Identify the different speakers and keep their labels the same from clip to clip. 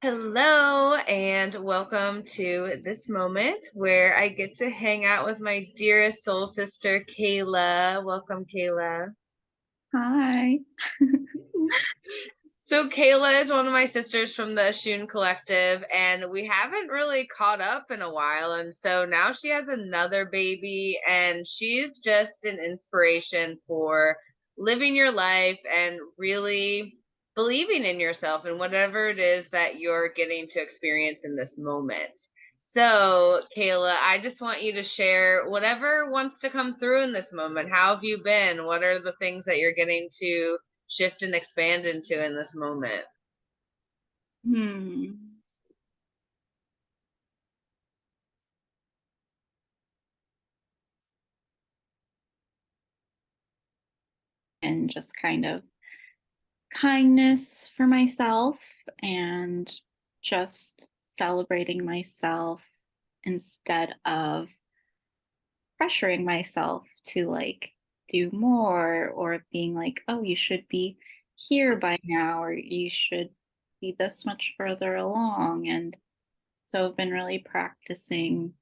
Speaker 1: Hello, and welcome to this moment where I get to hang out with my dearest soul sister, Kayla. Welcome, Kayla.
Speaker 2: Hi.
Speaker 1: So, Kayla is one of my sisters from the Shun Collective, and we haven't really caught up in a while. And so now she has another baby, and she's just an inspiration for living your life and really believing in yourself and whatever it is that you're getting to experience in this moment. So, Kayla, I just want you to share whatever wants to come through in this moment. How have you been? What are the things that you're getting to shift and expand into in this moment?
Speaker 2: Hmm. And just kind of kindness for myself and just celebrating myself instead of pressuring myself to do more or being like, oh, you should be here by now or you should be this much further along. And so I've been really practicing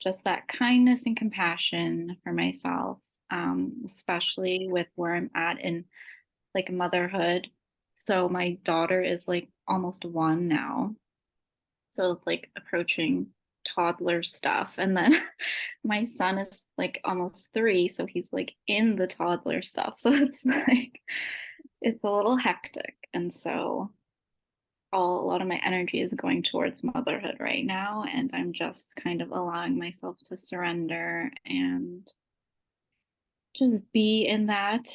Speaker 2: just that kindness and compassion for myself, especially with where I'm at in motherhood. So my daughter is like almost 1 now. So it's like approaching toddler stuff. And then my son is like almost 3. So he's like in the toddler stuff. So it's like, it's a little hectic. And so a lot of my energy is going towards motherhood right now. And I'm just kind of allowing myself to surrender and just be in that.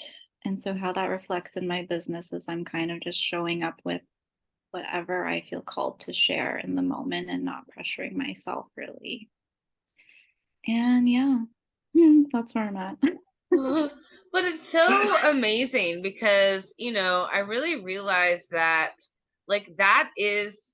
Speaker 2: And so, how that reflects in my business is I'm kind of just showing up with whatever I feel called to share in the moment and not pressuring myself really. And yeah, that's where I'm at.
Speaker 1: But it's so amazing because, I really realized that that is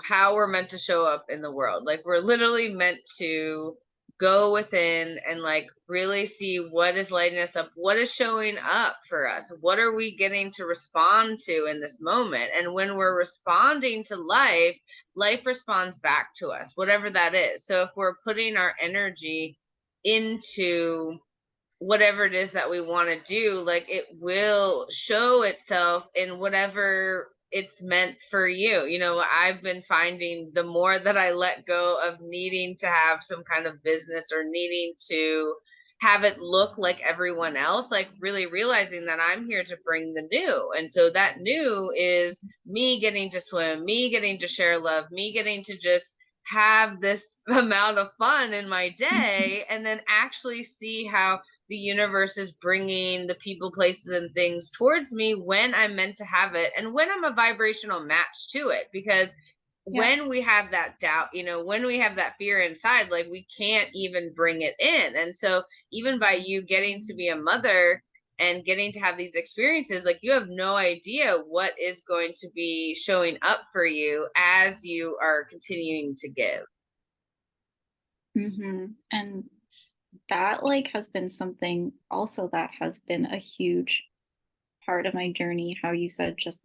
Speaker 1: how we're meant to show up in the world. Like we're literally meant to go within and really see what is lighting us up, what is showing up for us, what are we getting to respond to in this moment. And when we're responding to life, life responds back to us, whatever that is. So if we're putting our energy into whatever it is that we want to do, like it will show itself in whatever it's meant for you. I've been finding the more that I let go of needing to have some kind of business or needing to have it look like everyone else, like really realizing that I'm here to bring the new. And so that new is me getting to swim, me getting to share love, me getting to just have this amount of fun in my day and then actually see how the universe is bringing the people, places, and things towards me when I'm meant to have it and when I'm a vibrational match to it. Because
Speaker 2: Yes.
Speaker 1: when we have that doubt, when we have that fear inside, like we can't even bring it in. And so, even by you getting to be a mother and getting to have these experiences, like you have no idea what is going to be showing up for you as you are continuing to give.
Speaker 2: And that has been something also that has been a huge part of my journey. How you said just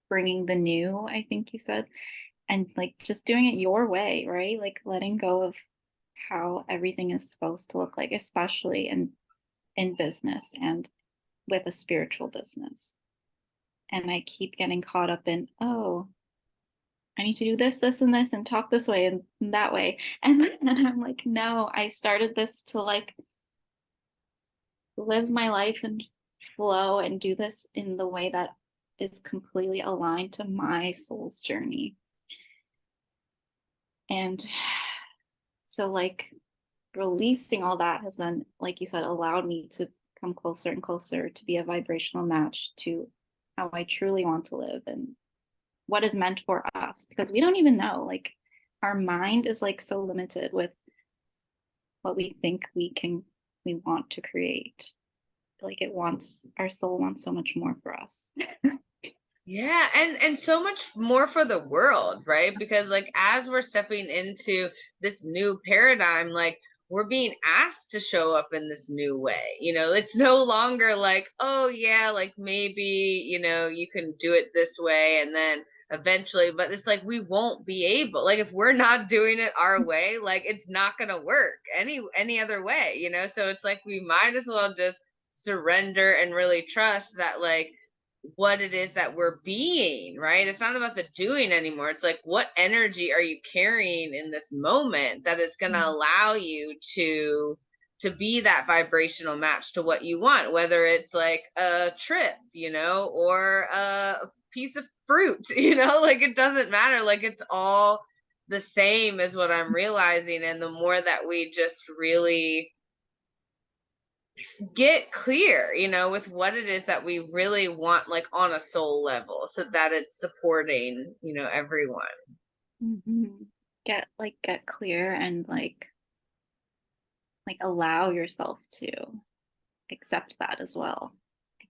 Speaker 2: bringing the new, I think you said, and just doing it your way, right? Like letting go of how everything is supposed to look like, especially in business and with a spiritual business. And I keep getting caught up in, oh, I need to do this, this, and this, and talk this way and that way. And then I'm like, no, I started this to live my life and flow and do this in the way that is completely aligned to my soul's journey. And so releasing all that has then, like you said, allowed me to come closer and closer to be a vibrational match to how I truly want to live and what is meant for us, because we don't even know. Like our mind is so limited with what we think we want to create. Like it wants, our soul wants so much more for us.
Speaker 1: Yeah, and so much more for the world, right? Because as we're stepping into this new paradigm, we're being asked to show up in this new way. It's no longer like, oh yeah, like maybe, you can do it this way and then eventually, but it's like we won't be able, like if we're not doing it our way, like it's not going to work any other way, you know? So it's like we might as well just surrender and really trust that like what it is that we're being, right? It's not about the doing anymore. It's like what energy are you carrying in this moment that is going to allow you to be that vibrational match to what you want, whether it's like a trip, you know, or a piece of fruit, you know, like it doesn't matter. Like it's all the same is what I'm realizing. And the more that we just really get clear, you know, with what it is that we really want, like on a soul level, so that it's supporting, you know, everyone.
Speaker 2: Mm-hmm. Get clear and allow yourself to accept that as well.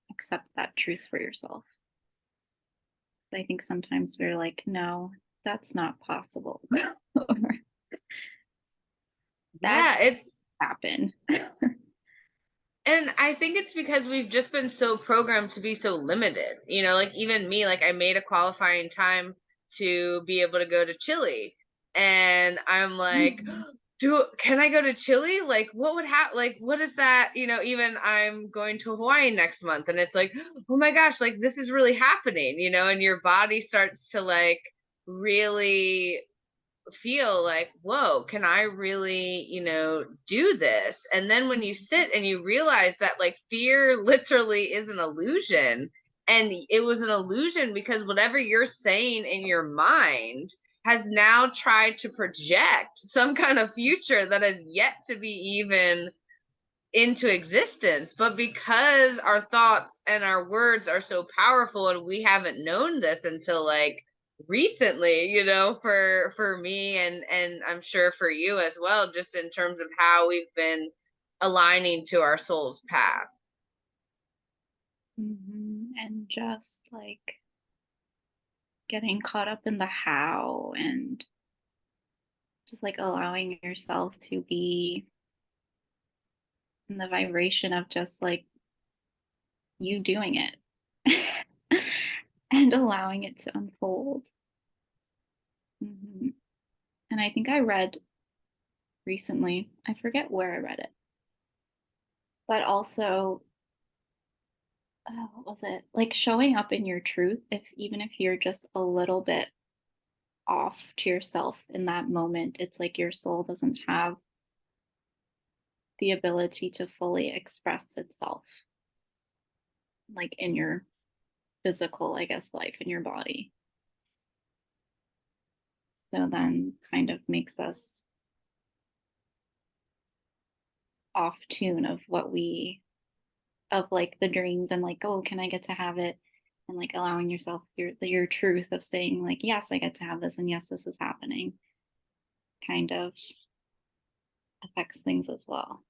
Speaker 2: Accept that truth for yourself. I think sometimes we're like, no, that's not possible. Or that
Speaker 1: Yeah, it's
Speaker 2: happened.
Speaker 1: and I think it's because we've just been so programmed to be so limited. You know, like even me, like I made a qualifying time to be able to go to Chile. And I'm like, do can I go to Chile? Like what would happen? Like what is that? You know, even I'm going to Hawaii next month and it's like, oh my gosh, like this is really happening, you know, and your body starts to like really feel like, whoa, can I really, you know, do this? And then when you sit and you realize that like fear literally is an illusion, and it was an illusion because whatever you're saying in your mind has now tried to project some kind of future that has yet to be even into existence. But because our thoughts and our words are so powerful and we haven't known this until like recently, you know, for me and I'm sure for you as well, just in terms of how we've been aligning to our soul's path.
Speaker 2: And just getting caught up in the how and just allowing yourself to be in the vibration of just you doing it and allowing it to unfold. Mm-hmm. And I think I read recently, I forget where I read it, but also, what was it? Like showing up in your truth, if even if you're just a little bit off to yourself in that moment, it's like your soul doesn't have the ability to fully express itself, in your physical, I guess, life in your body. So then kind of makes us off tune of what we of the dreams and oh, can I get to have it, and allowing yourself your truth of saying yes, I get to have this, and yes, this is happening, kind of affects things as well.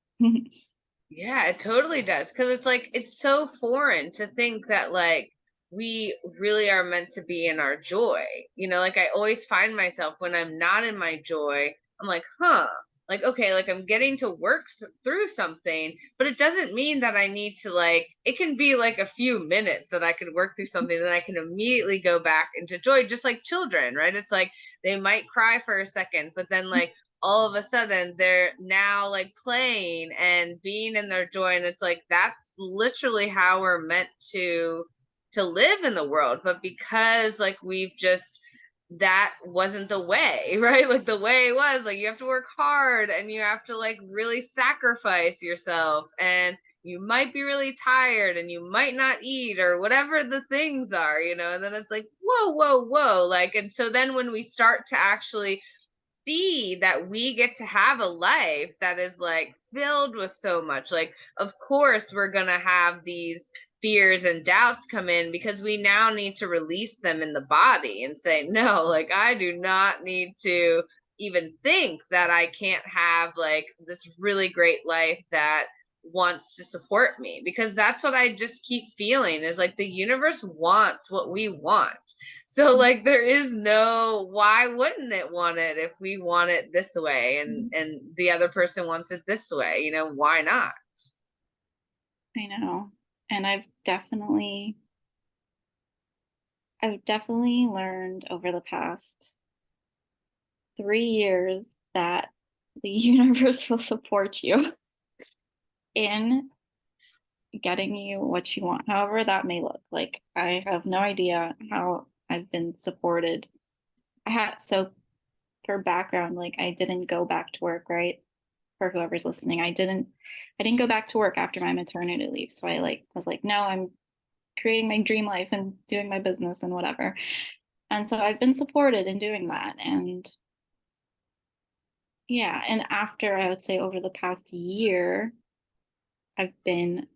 Speaker 1: Yeah, it totally does. Because it's like, it's so foreign to think that, like, we really are meant to be in our joy. You know, like, I always find myself when I'm not in my joy, I'm like, huh. Like, okay, like, I'm getting to work through something, but it doesn't mean that I need to, like, it can be like a few minutes that I could work through something, then I can immediately go back into joy, just like children, right? It's like they might cry for a second, but then, like, all of a sudden they're now like playing and being in their joy, and it's like that's literally how we're meant to live in the world. But because like we've just, that wasn't the way, right? Like the way was like you have to work hard and you have to like really sacrifice yourself, and you might be really tired and you might not eat or whatever the things are, you know. And then it's like whoa, like, and so then when we start to actually see that we get to have a life that is like filled with so much, like of course we're going to have these fears and doubts come in because we now need to release them in the body and say no, like I do not need to even think that I can't have like this really great life that wants to support me, because that's what I just keep feeling is like the universe wants what we want. So like there is no, why wouldn't it want it if we want it this way and the other person wants it this way, you know, why not?
Speaker 2: I know. And I've definitely learned over the past 3 years that the universe will support you in getting you what you want, however that may look. Like, I have no idea how I've been supported. So for background, like, I didn't go back to work, right? For whoever's listening, I didn't go back to work after my maternity leave. So I like was like, no, I'm creating my dream life and doing my business and whatever. And so I've been supported in doing that. And yeah, and after, I would say, over the past year, I've been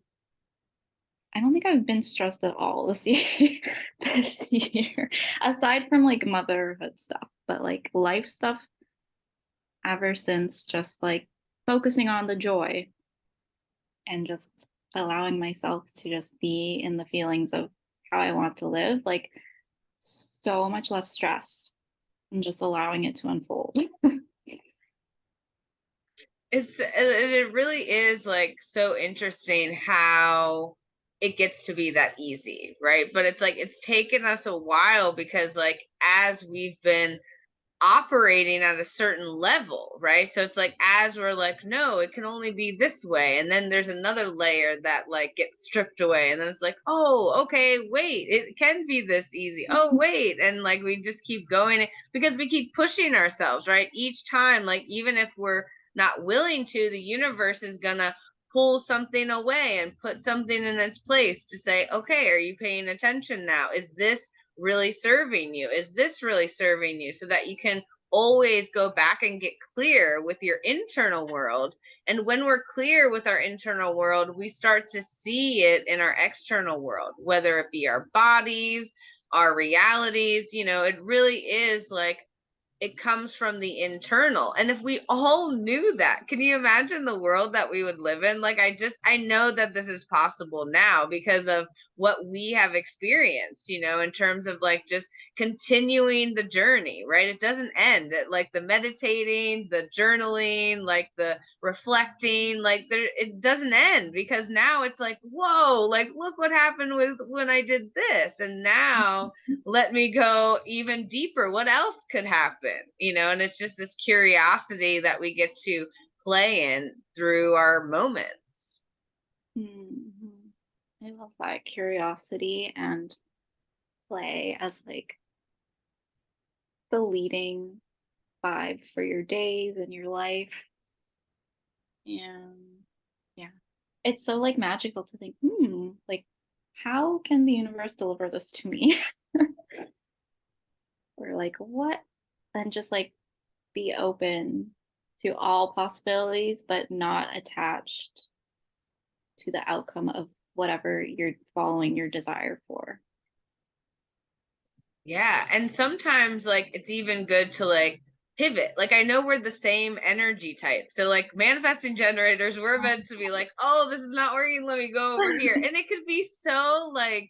Speaker 2: I don't think I've been stressed at all this year. This year, aside from like motherhood stuff, but like life stuff, ever since, just like focusing on the joy and just allowing myself to just be in the feelings of how I want to live, like, so much less stress and just allowing it to unfold.
Speaker 1: It really is like so interesting how it gets to be that easy, right? But it's like it's taken us a while because like as we've been operating at a certain level, right? So it's like as we're like, no, it can only be this way. And then there's another layer that like gets stripped away. And then it's like, oh, okay, wait, it can be this easy. Oh, wait. And like we just keep going because we keep pushing ourselves, right? Each time, like even if we're not willing to, the universe is gonna pull something away and put something in its place to say, okay, are you paying attention now? Is this really serving you? Is this really serving you? So that you can always go back and get clear with your internal world. And when we're clear with our internal world, we start to see it in our external world, whether it be our bodies, our realities. It really is like it comes from the internal. And if we all knew that, can you imagine the world that we would live in? Like, I know that this is possible now because of what we have experienced, in terms of like just continuing the journey, right? It doesn't end. Like the meditating, the journaling, like the reflecting, like it doesn't end because now it's like, whoa, like look what happened with when I did this. And now let me go even deeper. What else could happen? And it's just this curiosity that we get to play in through our moments.
Speaker 2: Mhm. I love that curiosity and play as like the leading vibe for your days and your life. And yeah, it's so like magical to think, like, how can the universe deliver this to me? Or like, what? And just like be open to all possibilities, but not attached to the outcome of whatever you're following your desire for.
Speaker 1: Yeah. And sometimes, like, it's even good to, like, pivot. Like, I know we're the same energy type. So, like, manifesting generators, we're meant to be like, oh, this is not working. Let me go over here. And it could be so, like,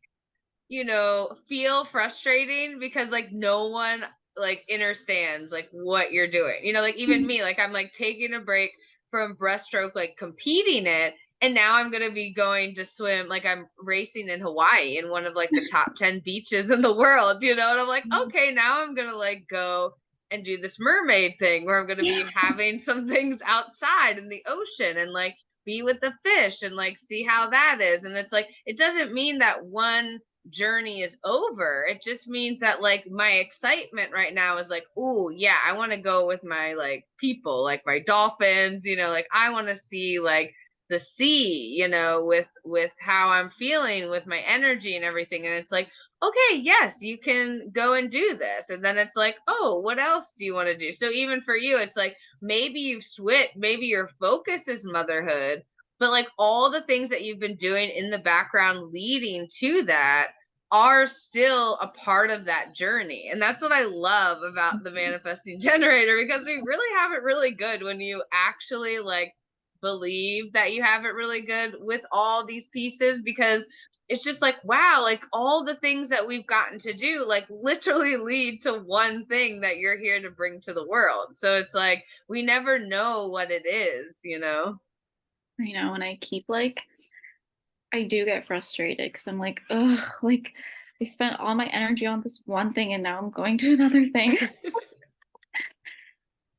Speaker 1: feel frustrating because like no one like understands like what you're doing. Like even me, like I'm like taking a break from breaststroke, like competing it, and now I'm gonna be going to swim. Like I'm racing in Hawaii in one of like the top 10 beaches in the world, and I'm like, okay, now I'm gonna like go and do this mermaid thing where I'm gonna be having some things outside in the ocean and like be with the fish and like see how that is. And it's like it doesn't mean that one journey is over. It just means that like my excitement right now is like, oh yeah, I want to go with my like people, like my dolphins, like I want to see like the sea, with how I'm feeling with my energy and everything. And it's like, okay, yes, you can go and do this. And then it's like, oh, what else do you want to do? So even for you, it's like maybe you've switched, maybe your focus is motherhood, but like all the things that you've been doing in the background leading to that are still a part of that journey. And that's what I love about the manifesting generator because we really have it really good when you actually like believe that you have it really good with all these pieces because it's just like wow, like all the things that we've gotten to do like literally lead to one thing that you're here to bring to the world. So it's like we never know what it is.
Speaker 2: You know, and I do get frustrated because I'm like, ugh, like I spent all my energy on this one thing and now I'm going to another thing.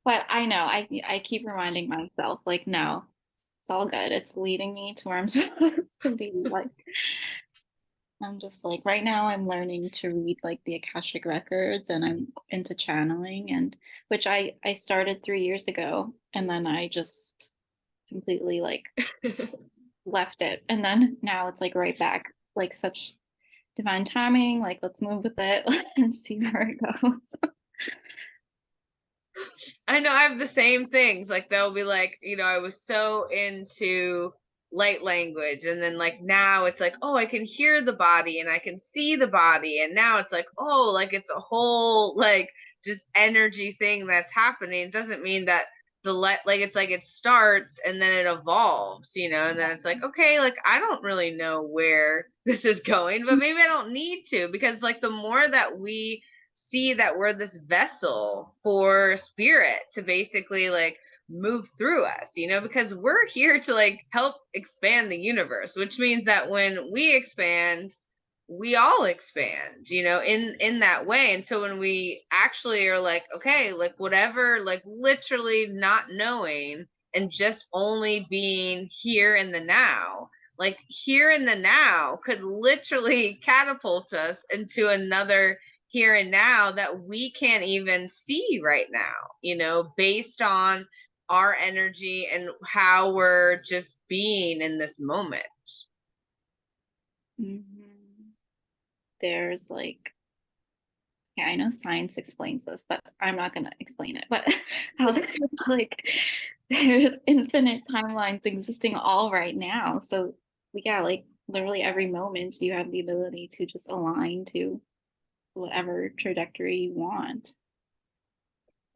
Speaker 2: But I know I keep reminding myself, like, no, it's all good. It's leading me to where I'm supposed to be. Like, I'm just like, right now I'm learning to read like the Akashic records, and I'm into channeling, and which I started 3 years ago, and then I just completely like left it. And then now it's like right back, like such divine timing. Like, let's move with it and see where it goes.
Speaker 1: I know I have the same things. Like they'll be like, I was so into light language, and then like now it's like, oh, I can hear the body and I can see the body, and now it's like, oh, like it's a whole like just energy thing that's happening. It doesn't mean that like it's like it starts and then it evolves, and then it's like, okay, like I don't really know where this is going, but maybe I don't need to, because like the more that we see that we're this vessel for spirit to basically like move through us, because we're here to like help expand the universe, which means that when we expand, we all expand, in that way. And so when we actually are like, okay, like whatever, like literally not knowing and just only being here in the now, like here in the now could literally catapult us into another here and now that we can't even see right now, based on our energy and how we're just being in this moment.
Speaker 2: Mhm. There's like, yeah, I know science explains this, but I'm not going to explain it. But how there's like, there's infinite timelines existing all right now. So, yeah, like literally every moment you have the ability to just align to whatever trajectory you want.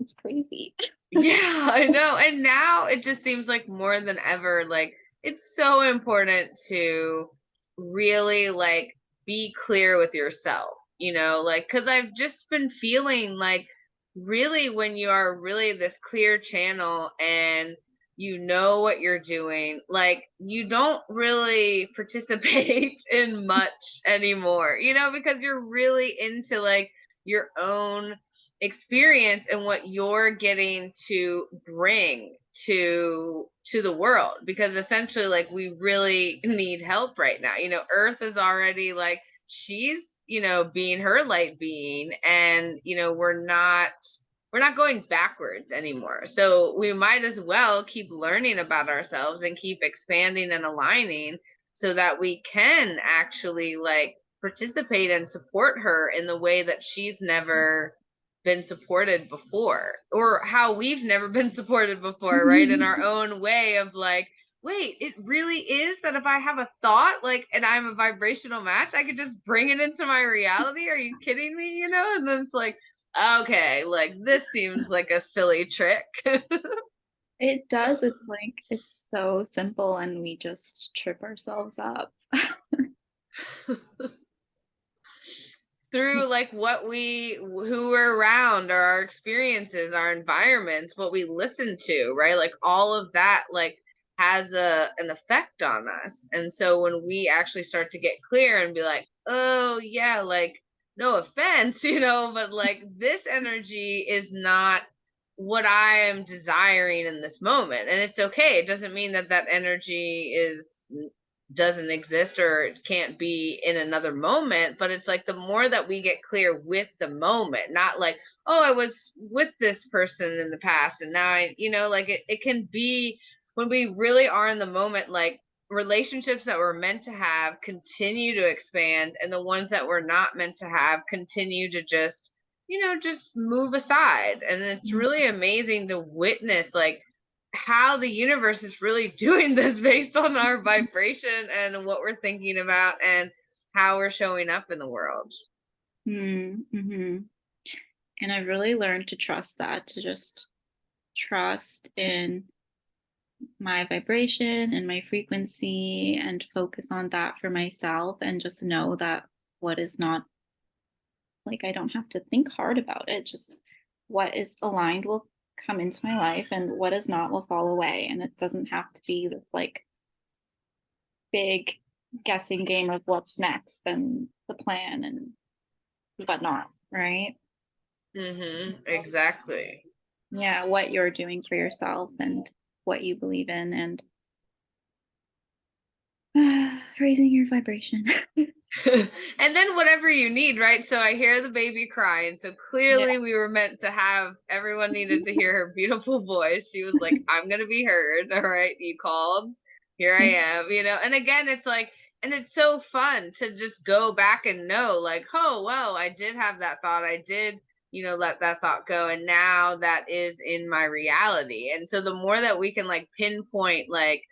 Speaker 2: It's crazy.
Speaker 1: Yeah, I know. And now it just seems like more than ever, like it's so important to really like be clear with yourself, like because I've just been feeling like really when you are really this clear channel and you know what you're doing, like you don't really participate in much anymore, because you're really into like your own experience and what you're getting to bring to the world, because essentially like we really need help right now. Earth is already like she's being her light being, and we're not going backwards anymore, so we might as well keep learning about ourselves and keep expanding and aligning so that we can actually like participate and support her in the way that she's never been supported before, or how we've never been supported before, right? In our own way of like, wait, it really is that if I have a thought, like, and I'm a vibrational match, I could just bring it into my reality. Are you kidding me? And then it's like, okay, like this seems like a silly trick.
Speaker 2: It does. It's like, it's so simple and we just trip ourselves up.
Speaker 1: Through like who we're around, or our experiences, our environments, what we listen to, right? Like all of that like has an effect on us. And so when we actually start to get clear and be like, oh yeah, like no offense, but like this energy is not what I am desiring in this moment, and it's okay. It doesn't mean that that energy is doesn't exist or it can't be in another moment, but it's like the more that we get clear with the moment, not like, oh, I was with this person in the past and now like it can be when we really are in the moment, like relationships that we're meant to have continue to expand, and the ones that we're not meant to have continue to just move aside. And it's really amazing to witness like how the universe is really doing this based on our vibration and what we're thinking about and how we're showing up in the world.
Speaker 2: Mm-hmm. And I've really learned to trust that, to just trust in my vibration and my frequency and focus on that for myself, and just know that what is not, like, I don't have to think hard about it. Just what is aligned will come into my life and what is not will fall away. And it doesn't have to be this like big guessing game of what's next and the plan and whatnot, right?
Speaker 1: Exactly.
Speaker 2: Yeah, what you're doing for yourself and what you believe in, and raising your vibration.
Speaker 1: And then whatever you need, right? So I hear the baby cry, and so
Speaker 2: Yeah.
Speaker 1: clearly we were meant to have everyone needed to hear her beautiful voice. She was like, I'm gonna be heard. All right, you called. Here I am, and again it's like, and it's so fun to just go back and know, like, oh well, I did have that thought. I did, let that thought go, and now that is in my reality. And so the more that we can like pinpoint like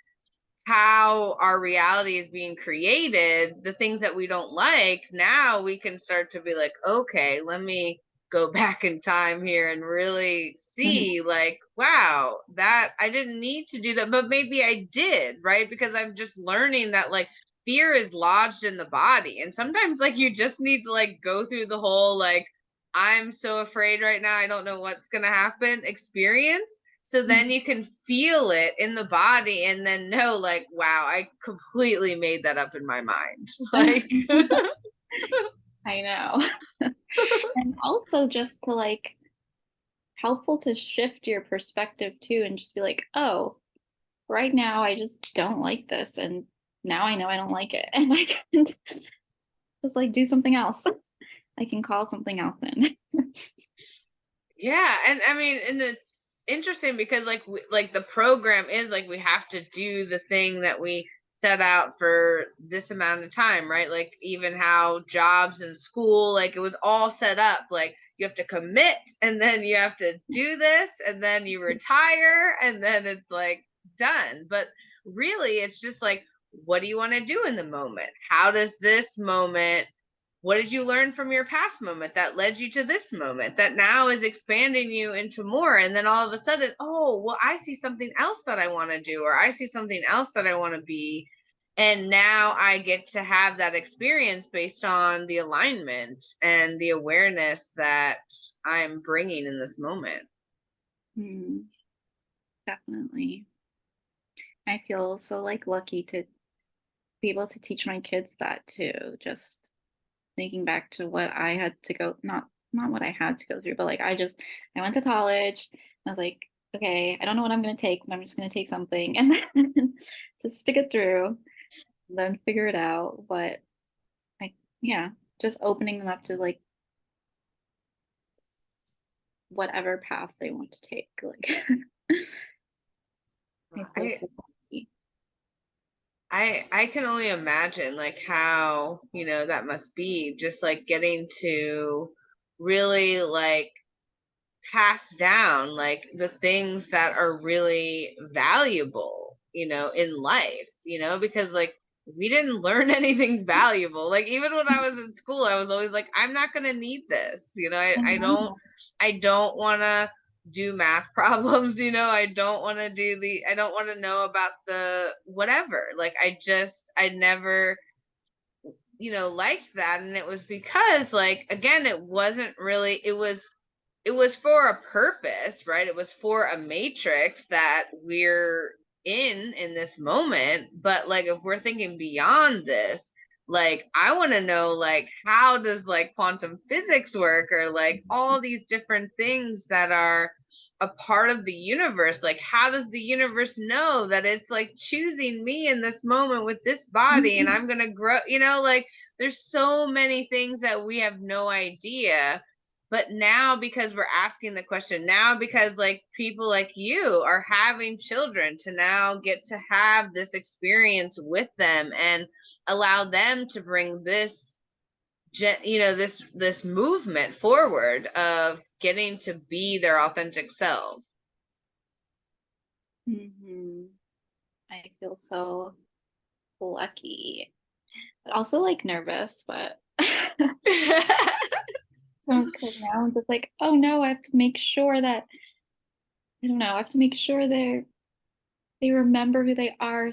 Speaker 1: how our reality is being created, the things that we don't like, now we can start to be like, okay, let me go back in time here and really see, like, wow, that I didn't need to do that, but maybe I did, right? Because I'm just learning that, like, fear is lodged in the body. And sometimes, like, you just need to, like, go through the whole, like, I'm so afraid right now, I don't know what's going to happen experience, so then you can feel it in the body and then know, like, wow, I completely made that up in my mind. Like,
Speaker 2: I know. And also just to like helpful to shift your perspective too and just be like, oh, right now I just don't like this. And now I know I don't like it. And I can just like do something else. I can call something else in.
Speaker 1: yeah. And I mean, and it's interesting because, like, like the program is like, we have to do the thing that we set out for this amount of time, right? Like, even how jobs and school, like, it was all set up. Like, you have to commit, and then you have to do this, and then you retire, and then it's like done. But really, it's just like, what do you want to do in the moment? How does this moment, what did you learn from your past moment that led you to this moment that now is expanding you into more? And then all of a sudden, oh, well, I see something else that I want to do, or I see something else that I want to be. And now I get to have that experience based on the alignment and the awareness that I'm bringing in this moment.
Speaker 2: Definitely. I feel so like lucky to be able to teach my kids that too. Just thinking back to what I had to go, not what I had to go through, but like I went to college. I was like, okay, I don't know what I'm gonna take, but I'm just gonna take something and then just stick it through, then figure it out. But I yeah, just opening them up to like whatever path they want to take. Like I feel
Speaker 1: I
Speaker 2: so lucky.
Speaker 1: I can only imagine like how, that must be, just like getting to really like pass down like the things that are really valuable, in life, because like we didn't learn anything valuable. Like, even when I was in school, I was always like, I'm not going to need this. I don't,
Speaker 2: know.
Speaker 1: I don't want to do math problems. I don't want to know about the whatever. Like, I never, liked that. And it was because, like, again, it wasn't really, it was for a purpose, right? It was for a matrix that we're in this moment. But like, if we're thinking beyond this, like, I want to know, like, how does like quantum physics work, or like all these different things that are a part of the universe. Like, how does the universe know that it's like choosing me in this moment with this body, and I'm going to grow, like, there's so many things that we have no idea. But now, because we're asking the question, now because like people like you are having children, to now get to have this experience with them and allow them to bring this, this movement forward of getting to be their authentic selves.
Speaker 2: Mm-hmm. I feel so lucky, but also like nervous, but because now I'm just like, oh no, I have to make sure that I don't know, I have to make sure they remember who they are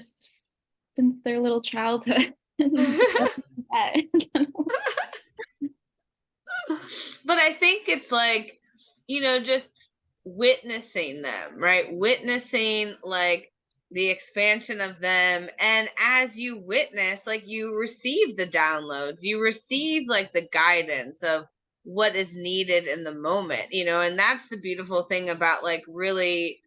Speaker 2: since their little childhood.
Speaker 1: But I think it's like, just witnessing them, right? Witnessing like the expansion of them. And as you witness, like you receive the downloads, you receive like the guidance of what is needed in the moment, and that's the beautiful thing about like really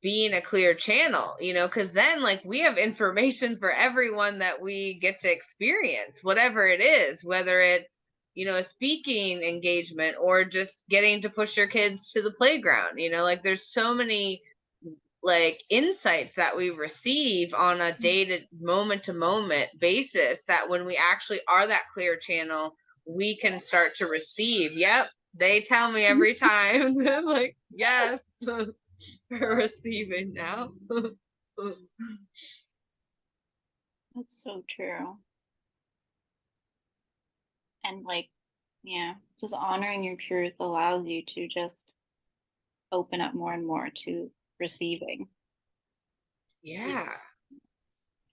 Speaker 1: being a clear channel, because then like we have information for everyone that we get to experience, whatever it is, whether it's, a speaking engagement or just getting to push your kids to the playground, like there's so many like insights that we receive on a day to moment basis that when we actually are that clear channel, we can start to receive. Yep. They tell me every time. I'm like, yes, we're receiving now.
Speaker 2: That's so true. And like, yeah, just honoring your truth allows you to just open up more and more to receiving. Receive.
Speaker 1: Yeah.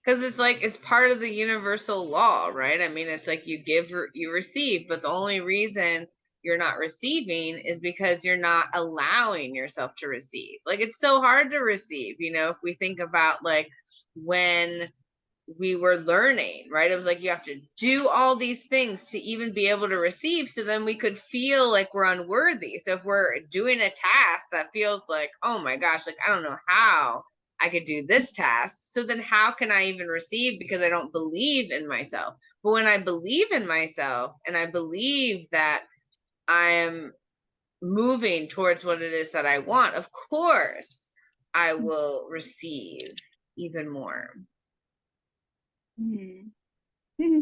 Speaker 1: Because it's like it's part of the universal law, right? I mean, it's like you give, you receive, but the only reason you're not receiving is because you're not allowing yourself to receive. Like it's so hard to receive, if we think about like when we were learning, right? It was like you have to do all these things to even be able to receive. So then we could feel like we're unworthy. So if we're doing a task that feels like, oh my gosh, like I don't know how I could do this task. So then how can I even receive because I don't believe in myself? But when I believe in myself and I believe that I am moving towards what it is that I want, of course, I will receive even more.
Speaker 2: Mm-hmm.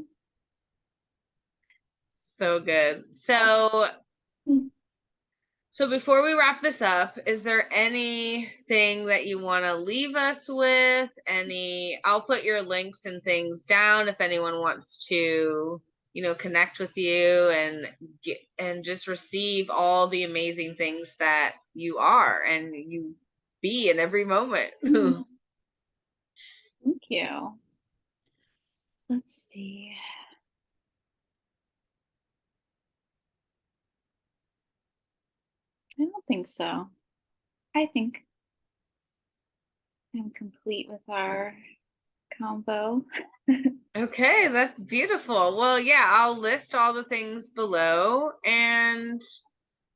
Speaker 1: So good. So before we wrap this up, is there anything that you want to leave us with? I'll put your links and things down if anyone wants to, connect with you and just receive all the amazing things that you are and you be in every moment.
Speaker 2: Thank you. Let's see. I don't think so. I think I'm complete with our combo.
Speaker 1: Okay, that's beautiful. Well, yeah, I'll list all the things below. And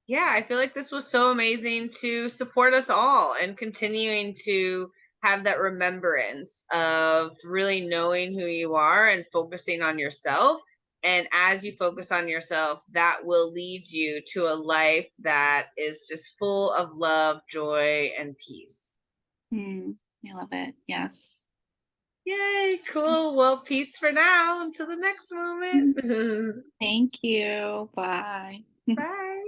Speaker 1: yeah, I feel like this was so amazing to support us all and continuing to have that remembrance of really knowing who you are and focusing on yourself. And as you focus on yourself, that will lead you to a life that is just full of love, joy, and peace.
Speaker 2: I love it. Yes.
Speaker 1: Yay, cool. Well, peace for now. Until the next moment.
Speaker 2: Thank you. Bye.
Speaker 1: Bye.